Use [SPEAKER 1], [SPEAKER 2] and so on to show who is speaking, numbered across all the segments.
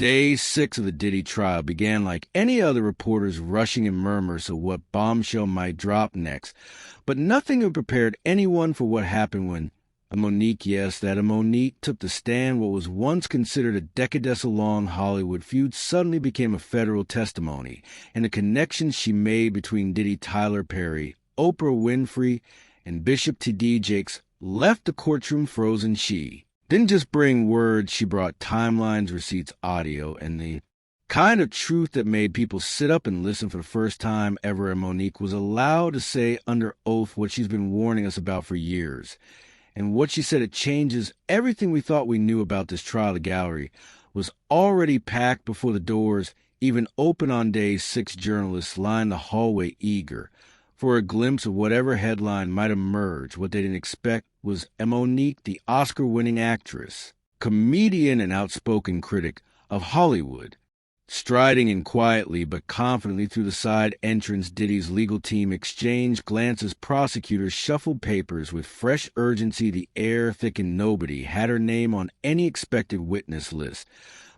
[SPEAKER 1] Day 6 of the Diddy trial began like any other reporters rushing in murmurs of what bombshell might drop next, but nothing had prepared anyone for what happened when Monique took the stand. What was once considered a decadescent-long Hollywood feud suddenly became a federal testimony, and the connections she made between Diddy, Tyler Perry, Oprah Winfrey, and Bishop T.D. Jakes left the courtroom frozen. She didn't just bring words, she brought timelines, receipts, audio, and the kind of truth that made people sit up and listen for the first time ever. And Monique was allowed to say under oath what she's been warning us about for years. And what she said, it changes everything we thought we knew about this trial. The gallery was already packed before the doors even open on day 6. Journalists lined the hallway eager for a glimpse of whatever headline might emerge. What they didn't expect was Monique, the Oscar-winning actress, comedian, and outspoken critic of Hollywood, striding in quietly but confidently through the side entrance. Diddy's legal team exchanged glances. Prosecutors shuffled papers with fresh urgency. The air thickened. Nobody had her name on any expected witness list.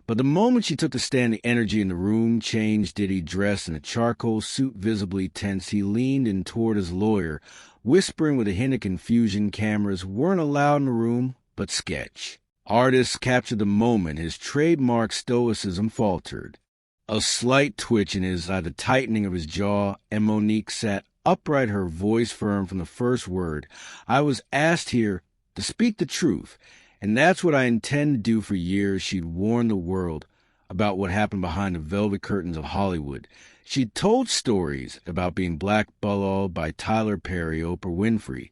[SPEAKER 1] But the moment she took the stand, the energy in the room changed. Diddy, dressed in a charcoal suit, visibly tense, he leaned in toward his lawyer, whispering with a hint of confusion. Cameras weren't allowed in the room, but sketch artists captured the moment. His trademark stoicism faltered. A slight twitch in his eye, the tightening of his jaw, and Monique sat upright, her voice firm from the first word. I was asked here to speak the truth, and that's what I intend to do. For years, she'd warned the world about what happened behind the velvet curtains of Hollywood. She'd told stories about being blackballed by Tyler Perry, Oprah Winfrey,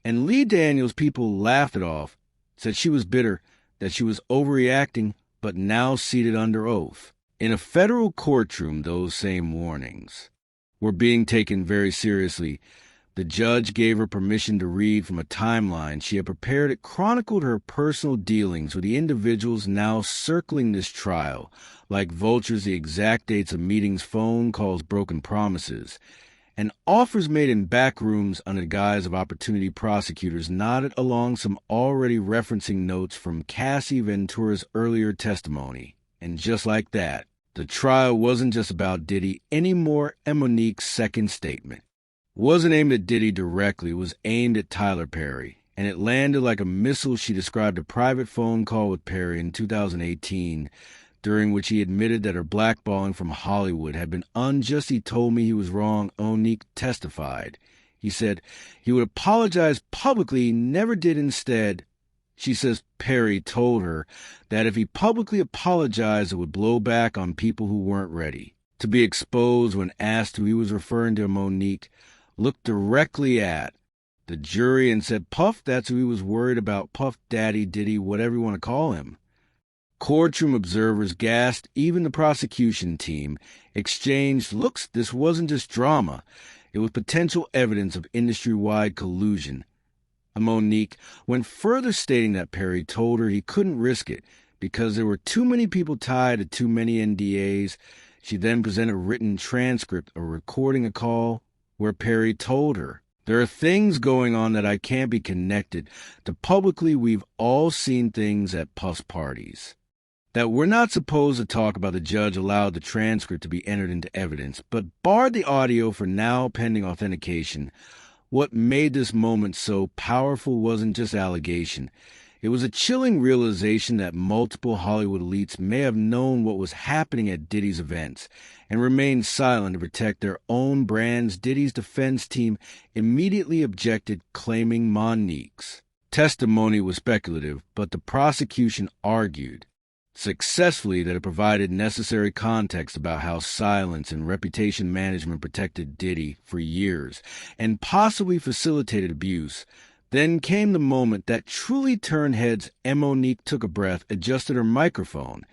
[SPEAKER 1] and Lee Daniels. People laughed it off, said she was bitter, that she was overreacting, but now seated under oath in a federal courtroom, those same warnings were being taken very seriously. The judge gave her permission to read from a timeline she had prepared. It chronicled her personal dealings with the individuals now circling this trial, like vultures, the exact dates of meetings, phone calls, broken promises, and offers made in back rooms under the guise of opportunity. Prosecutors nodded along, some already referencing notes from Cassie Ventura's earlier testimony. And just like that, the trial wasn't just about Diddy anymore. And Monique's second statement wasn't aimed at Diddy directly, it was aimed at Tyler Perry, and it landed like a missile. She described a private phone call with Perry in 2018, during which he admitted that her blackballing from Hollywood had been unjust. He told me he was wrong, Monique testified. He said he would apologize publicly. He never did. Instead, she says Perry told her that if he publicly apologized, it would blow back on people who weren't ready to be exposed. When asked who he was referring to, Monique looked directly at the jury and said, Puff, that's who he was worried about. Puff Daddy, Diddy, whatever you want to call him. Courtroom observers gasped. Even the prosecution team exchanged looks. This wasn't just drama. It was potential evidence of industry-wide collusion. Monique went further, stating that Perry told her he couldn't risk it because there were too many people tied to too many NDAs. She then presented a written transcript, a recording, a call where Perry told her, there are things going on that I can't be connected to publicly. We've all seen things at Puff's parties that we're not supposed to talk about. The judge allowed the transcript to be entered into evidence, but barred the audio for now pending authentication. What made this moment so powerful wasn't just allegation. It was a chilling realization that multiple Hollywood elites may have known what was happening at Diddy's events and remained silent to protect their own brands. Diddy's defense team immediately objected, claiming Monique's testimony was speculative, but the prosecution argued successfully that it provided necessary context about how silence and reputation management protected Diddy for years and possibly facilitated abuse. Then came the moment that truly turned heads. Monique took a breath, adjusted her microphone,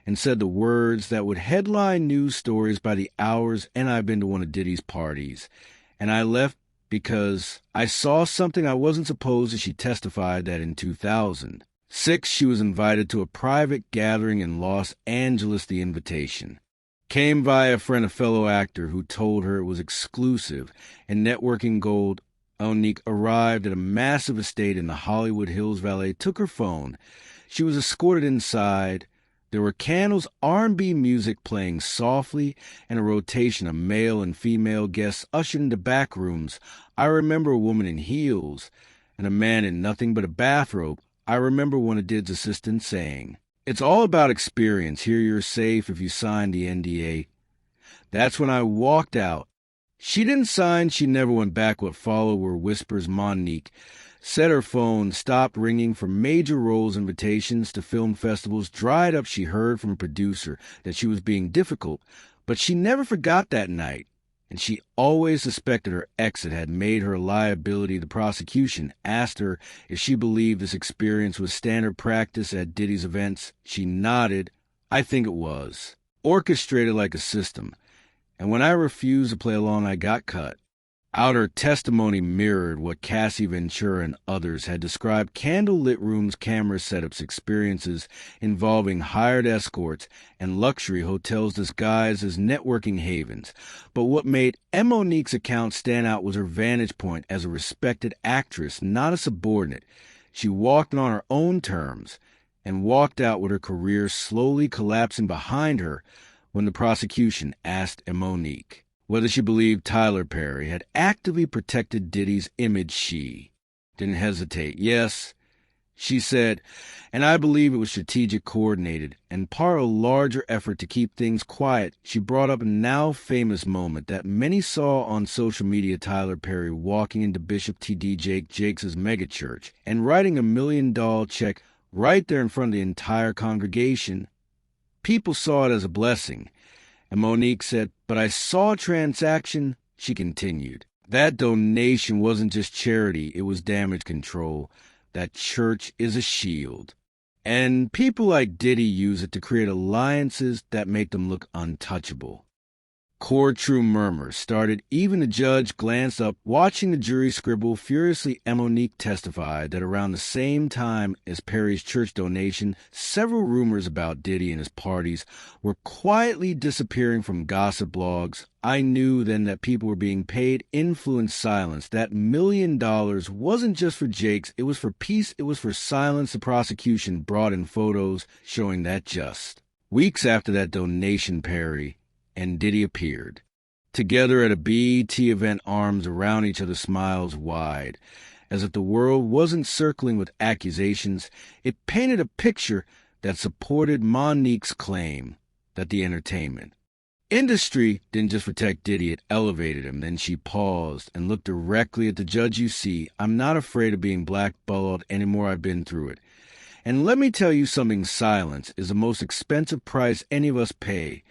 [SPEAKER 1] and said the words that would headline news stories by the hours. And I've been to one of Diddy's parties, and I left because I saw something I wasn't supposed to. She testified that in 2006, she was invited to a private gathering in Los Angeles. The invitation came via a friend, a fellow actor, who told her it was exclusive and networking gold. Monique arrived at a massive estate in the Hollywood Hills. Valet took her phone. She was escorted inside. There were candles, R&B music playing softly, and a rotation of male and female guests ushered into back rooms. I remember a woman in heels and a man in nothing but a bathrobe. I remember one of Did's assistants saying, "It's all about experience. Here you're safe if you sign the NDA." That's when I walked out. She didn't sign, she never went back. What followed were whispers. Nique said her phone stopped ringing for major roles. Invitations to film festivals dried up. She heard from a producer that she was being difficult, but she never forgot that night, and she always suspected her exit had made her a liability. The prosecution asked her if she believed this experience was standard practice at Diddy's events. She nodded. "I think it was. Orchestrated like a system. And when I refused to play along, I got cut." Out her testimony mirrored what Cassie Ventura and others had described: candlelit rooms, camera setups, experiences involving hired escorts, and luxury hotels disguised as networking havens. But what made Nique's account stand out was her vantage point as a respected actress, not a subordinate. She walked on her own terms and walked out with her career slowly collapsing behind her. When the prosecution asked Nique whether she believed Tyler Perry had actively protected Diddy's image, she didn't hesitate. "Yes," she said, "and I believe it was strategic, coordinated, and part of a larger effort to keep things quiet." She brought up a now famous moment that many saw on social media: Tyler Perry walking into Bishop T.D. Jakes' megachurch and writing $1 million check right there in front of the entire congregation. People saw it as a blessing. And Nique said, "But I saw a transaction." She continued, "That donation wasn't just charity, it was damage control. That church is a shield. And people like Diddy use it to create alliances that make them look untouchable." Courtroom murmurs started. Even the judge glanced up, watching the jury scribble furiously. Nique testified that around the same time as Perry's church donation, several rumors about Diddy and his parties were quietly disappearing from gossip blogs. "I knew then that people were being paid." Influence silence. That $1 million wasn't just for Jakes, it was for peace, it was for silence. The prosecution brought in photos showing that just weeks after that donation, Perry and Diddy appeared together at a BET event, arms around each other, smiles wide, as if the world wasn't circling with accusations. It painted a picture that supported Nique's claim that the entertainment industry didn't just protect Diddy, it elevated him. Then she paused and looked directly at the judge. "You see, I'm not afraid of being blackballed anymore. I've been through it. And let me tell you something, silence is the most expensive price any of us pay.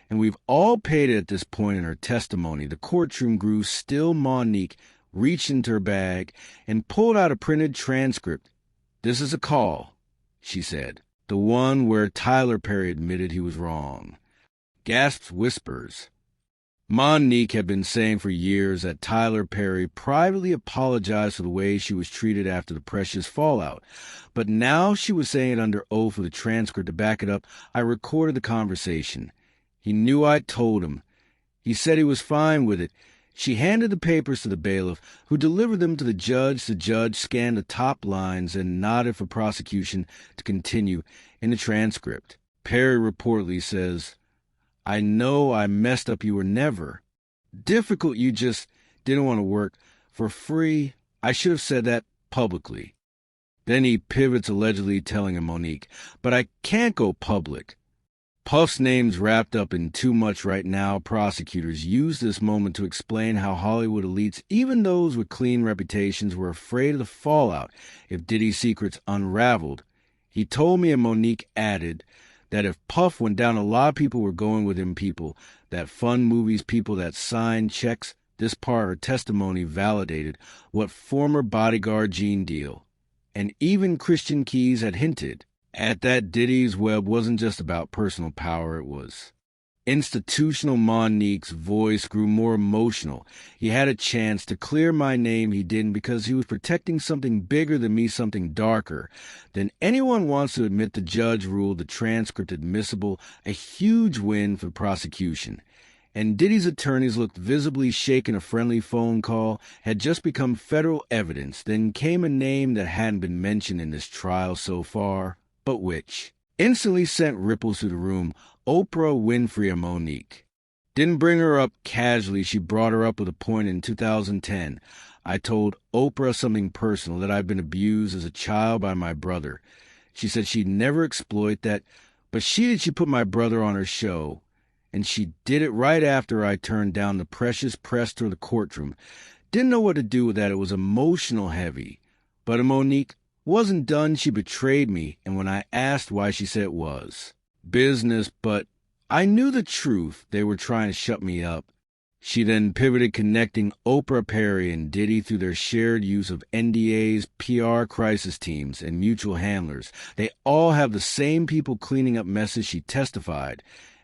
[SPEAKER 1] And we've all paid it." At this point in her testimony, the courtroom grew still. Nique reached into her bag and pulled out a printed transcript. "This is a call," she said. "The one where Tyler Perry admitted he was wrong." Gasps, whispers. Nique had been saying for years that Tyler Perry privately apologized for the way she was treated after the Precious fallout. But now she was saying it under oath with a transcript to back it up. "I recorded the conversation. He knew I'd told him. He said he was fine with it." She handed the papers to the bailiff, who delivered them to the judge. The judge scanned the top lines and nodded for prosecution to continue. In the transcript, Perry reportedly says, "I know I messed up. You were never difficult. You just didn't want to work for free. I should have said that publicly." Then he pivots, allegedly telling Nique, "But I can't go public." Puff's name's wrapped up in too much right now. Prosecutors used this moment to explain how Hollywood elites, even those with clean reputations, were afraid of the fallout if Diddy's secrets unraveled. "He told me," and Nique added, "that if Puff went down, a lot of people were going with him, people that fund movies, people that sign checks." This part of her testimony validated what former bodyguard Gene Deal and even Christian Keys had hinted at, that Diddy's web wasn't just about personal power, it was institutional. Nique's voice grew more emotional. "He had a chance to clear my name. He didn't, because he was protecting something bigger than me, something darker than anyone wants to admit." The judge ruled the transcript admissible, a huge win for the prosecution. And Diddy's attorneys looked visibly shaken. A friendly phone call had just become federal evidence. Then came a name that hadn't been mentioned in this trial so far. But which? instantly sent ripples through the room. Oprah Winfrey and Monique. Didn't bring her up casually. She brought her up with a point in 2010. I told Oprah something personal, that I'd been abused as a child by my brother. She said she'd never exploit that, but she put my brother on her show. And she did it right after I turned down the precious press to the courtroom. Didn't know what to do with that. It was emotional heavy. But Monique wasn't done. She betrayed me, and when I asked why, she said it was business, but I knew the truth. They were trying to shut me up. She then pivoted, connecting Oprah, Perry, and Diddy through their shared use of NDAs, PR crisis teams, and mutual handlers. They all have the same people cleaning up messes, she testified.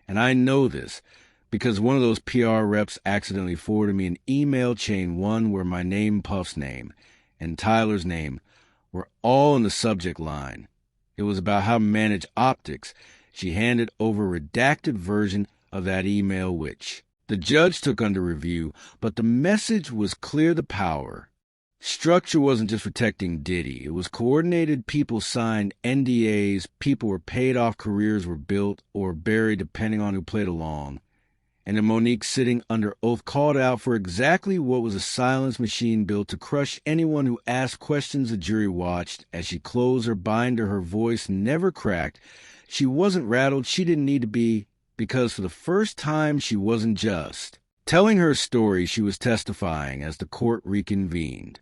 [SPEAKER 1] And I know this because one of those PR reps accidentally forwarded me an email chain, one where my name, Puff's name, and Tyler's name were all in the subject line. It was about how to manage optics. She handed over a redacted version of that email, which the judge took under review, but the message was clear: the power. Structure wasn't just protecting Diddy. It was coordinated. People signed NDAs. People were paid off. Careers were built or buried, depending on who played along. And then Monique, sitting under oath, called out for exactly what was a silence machine built to crush anyone who asked questions. The jury watched as she closed her binder. Her voice never cracked. She wasn't rattled. She didn't need to be, because for the first time she wasn't just telling her story. She was testifying as the court reconvened.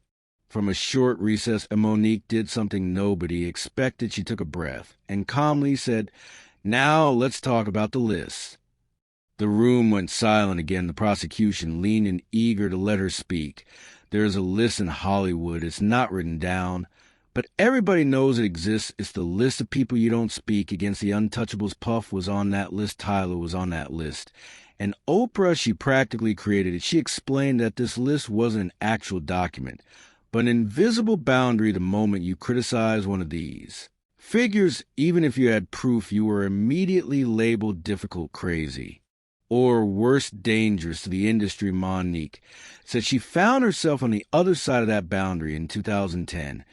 [SPEAKER 1] From a short recess, Monique did something nobody expected. She took a breath and calmly said, "Now let's talk about the list." The room went silent again. The prosecution leaned in, eager to let her speak. There's a list in Hollywood. It's not written down, but everybody knows it exists. It's the list of people you don't speak against. The Untouchables. Puff was on that list. Tyler was on that list. And Oprah, she practically created it. She explained that this list wasn't an actual document, but an invisible boundary. The moment you criticize one of these figures, even if you had proof, you were immediately labeled difficult, crazy, or worse, dangerous to the industry. Monique said she found herself on the other side of that boundary in 2010,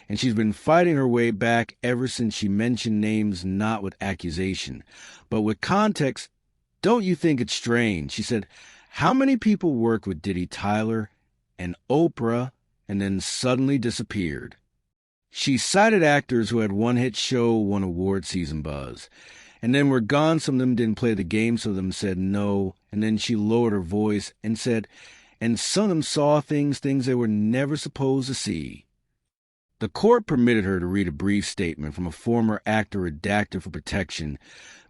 [SPEAKER 1] and she's been fighting her way back ever since. She mentioned names not with accusation, but with context. "Don't you think it's strange?" She said, "How many people worked with Diddy, Tyler, and Oprah, and then suddenly disappeared?" She cited actors who had one hit show, one award season buzz, and then were gone. Some of them didn't play the game, some of them said no. And then she lowered her voice and said, and some of them saw things they were never supposed to see. The court permitted her to read a brief statement from a former actor redacted for protection,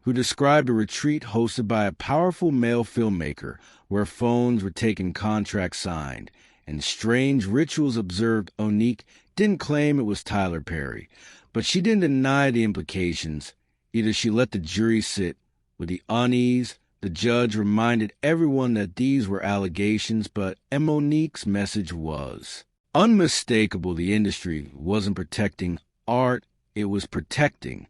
[SPEAKER 1] who described a retreat hosted by a powerful male filmmaker where phones were taken, contracts signed, and strange rituals observed. Monique didn't claim it was Tyler Perry, but she didn't deny the implications. Either she let the jury sit with the unease. The judge reminded everyone that these were allegations, but Monique's message was unmistakable. The industry wasn't protecting art, it was protecting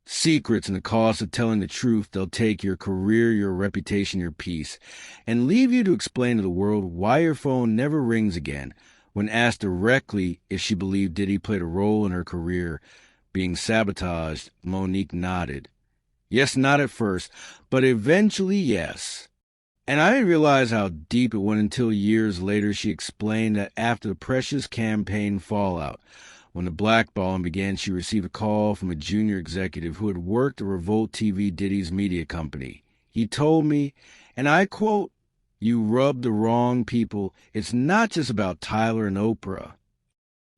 [SPEAKER 1] secrets, and the cost of telling the truth. They'll take your career, your reputation, your peace, and leave you to explain to the world why your phone never rings again. When asked directly if she believed Diddy played a role in her career being sabotaged, Monique nodded. Yes, not at first, but eventually yes. And I didn't realize how deep it went until years later. She explained that after the Precious campaign fallout, when the blackballing began, she received a call from a junior executive who had worked at Revolt TV, Diddy's media company. He told me, and I quote, "You rubbed the wrong people. It's not just about Tyler and Oprah."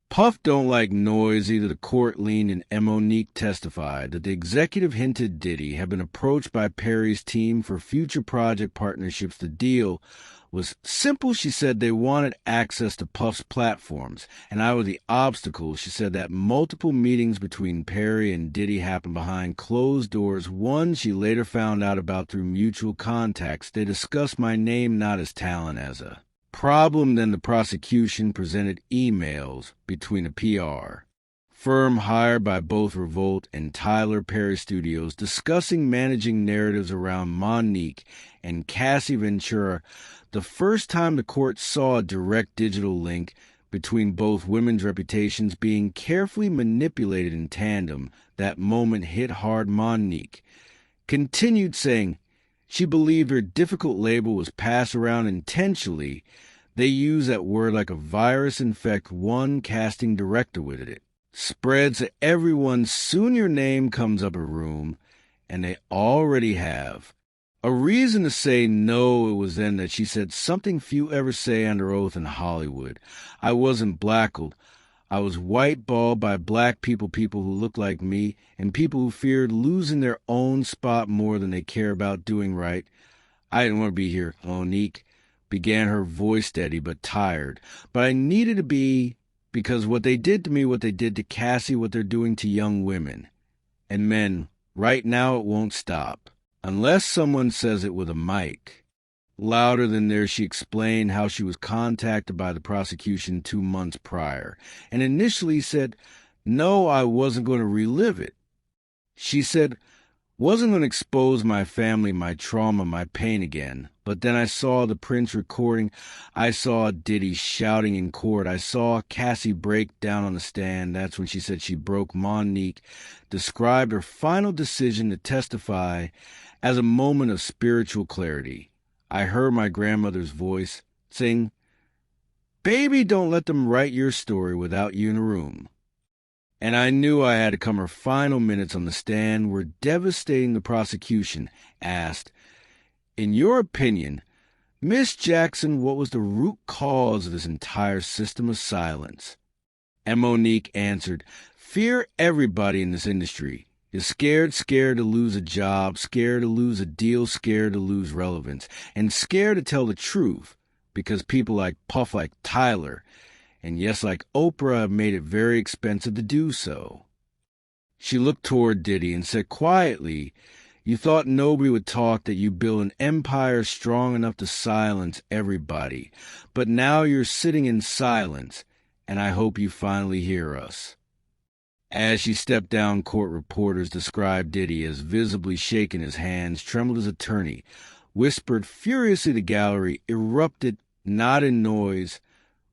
[SPEAKER 1] Puff don't like noise either. The court leaned, and Monique testified that the executive hinted Diddy had been approached by Perry's team for future project partnerships. The deal was simple. She said they wanted access to Puff's platforms, and I was the obstacle. She said that multiple meetings between Perry and Diddy happened behind closed doors. One she later found out about through mutual contacts. They discussed my name not as talent, as a problem. Then the prosecution presented emails between a PR firm hired by both Revolt and Tyler Perry Studios discussing managing narratives around Monique and Cassie Ventura. The first time the court saw a direct digital link between both women's reputations being carefully manipulated in tandem, that moment hit hard. Nique continued saying she believed her difficult label was passed around intentionally. They use that word like a virus infect one casting director with it. Spreads to everyone, soon your name comes up a room, and they already have. A reason to say no, it was then that she said something few ever say under oath in Hollywood. I wasn't blackled. I was white-balled by black people who looked like me, and people who feared losing their own spot more than they care about doing right. I didn't want to be here, Nique began, her voice steady but tired. But I needed to be, because what they did to me, what they did to Cassie, what they're doing to young women and men, right now it won't stop. Unless someone says it with a mic. Louder than theirs, she explained how she was contacted by the prosecution 2 months prior, and initially said, no, I wasn't going to relive it. She said, wasn't going to expose my family, my trauma, my pain again. But then I saw the Prince recording. I saw Diddy shouting in court. I saw Cassie break down on the stand. That's when she said she broke. Nique described her final decision to testify as a moment of spiritual clarity. I heard my grandmother's voice sing, baby, don't let them write your story without you in the room. And I knew I had to come. Her final minutes on the stand were devastating. The prosecution asked, in your opinion, Miss Jackson, what was the root cause of this entire system of silence? And Nique answered, fear. Everybody in this industry is scared to lose a job, scared to lose a deal, scared to lose relevance, and scared to tell the truth because people like Puff, like Tyler, and yes, like Oprah, have made it very expensive to do so. She looked toward Diddy and said quietly, you thought nobody would talk, that you built an empire strong enough to silence everybody, but now you're sitting in silence, and I hope you finally hear us. As she stepped down, court reporters described Diddy as visibly shaking his hands, trembled his attorney, whispered furiously. The gallery erupted, not in noise,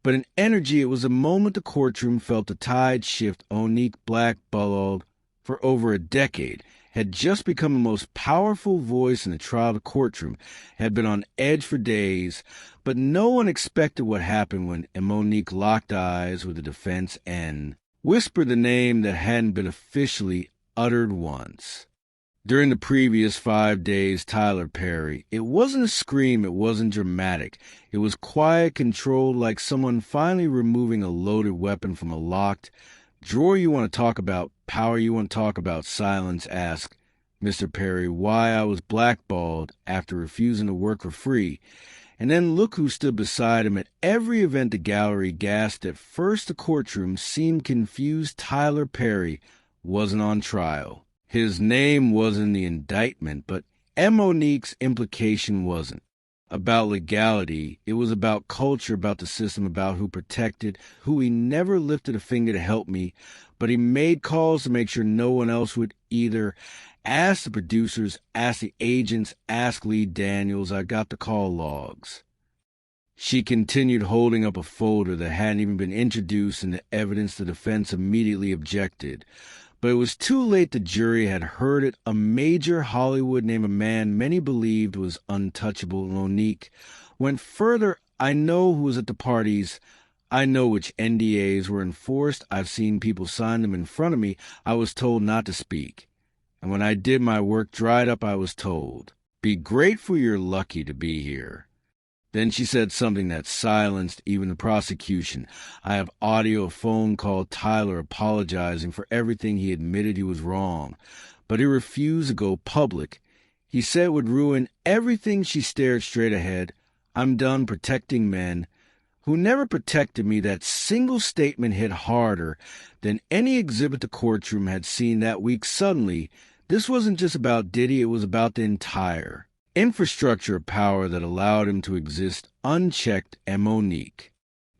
[SPEAKER 1] but in energy. It was a moment the courtroom felt the tide shift. Nique, blackballed for over a decade, had just become the most powerful voice in the trial. The courtroom had been on edge for days, but no one expected what happened when Nique locked eyes with the defense and whispered the name that hadn't been officially uttered once. During the previous 5 days, Tyler Perry. It wasn't a scream, it wasn't dramatic. It was quiet, controlled, like someone finally removing a loaded weapon from a locked drawer. You want to talk about power, you want to talk about silence. Ask Mr. Perry why I was blackballed after refusing to work for free. And then look who stood beside him at every event. The gallery gasped. At first the courtroom seemed confused. Tyler Perry wasn't on trial. His name wasn't in the indictment, but Nique's implication wasn't. About legality, it was about culture, about the system, about who protected, who. He never lifted a finger to help me, but he made calls to make sure no one else would either. Ask the producers, ask the agents, ask Lee Daniels. I got the call logs. She continued, holding up a folder that hadn't even been introduced into evidence. The defense immediately objected. But it was too late. The jury had heard it. A major Hollywood name, a man many believed was untouchable. Nique went further. I know who was at the parties. I know which NDAs were enforced. I've seen people sign them in front of me. I was told not to speak. And when I did, my work dried up. I was told, be grateful you're lucky to be here. Then she said something that silenced even the prosecution. I have audio, a phone call, Tyler apologizing for everything. He admitted he was wrong, but he refused to go public. He said it would ruin everything. She stared straight ahead. I'm done protecting men who never protected me. That single statement hit harder than any exhibit the courtroom had seen that week. Suddenly, this wasn't just about Diddy, it was about the entire infrastructure of power that allowed him to exist unchecked. Nique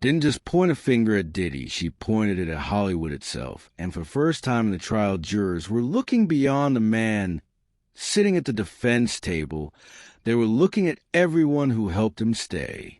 [SPEAKER 1] didn't just point a finger at Diddy, she pointed it at Hollywood itself. And for the first time in the trial, jurors were looking beyond the man sitting at the defense table. They were looking at everyone who helped him stay.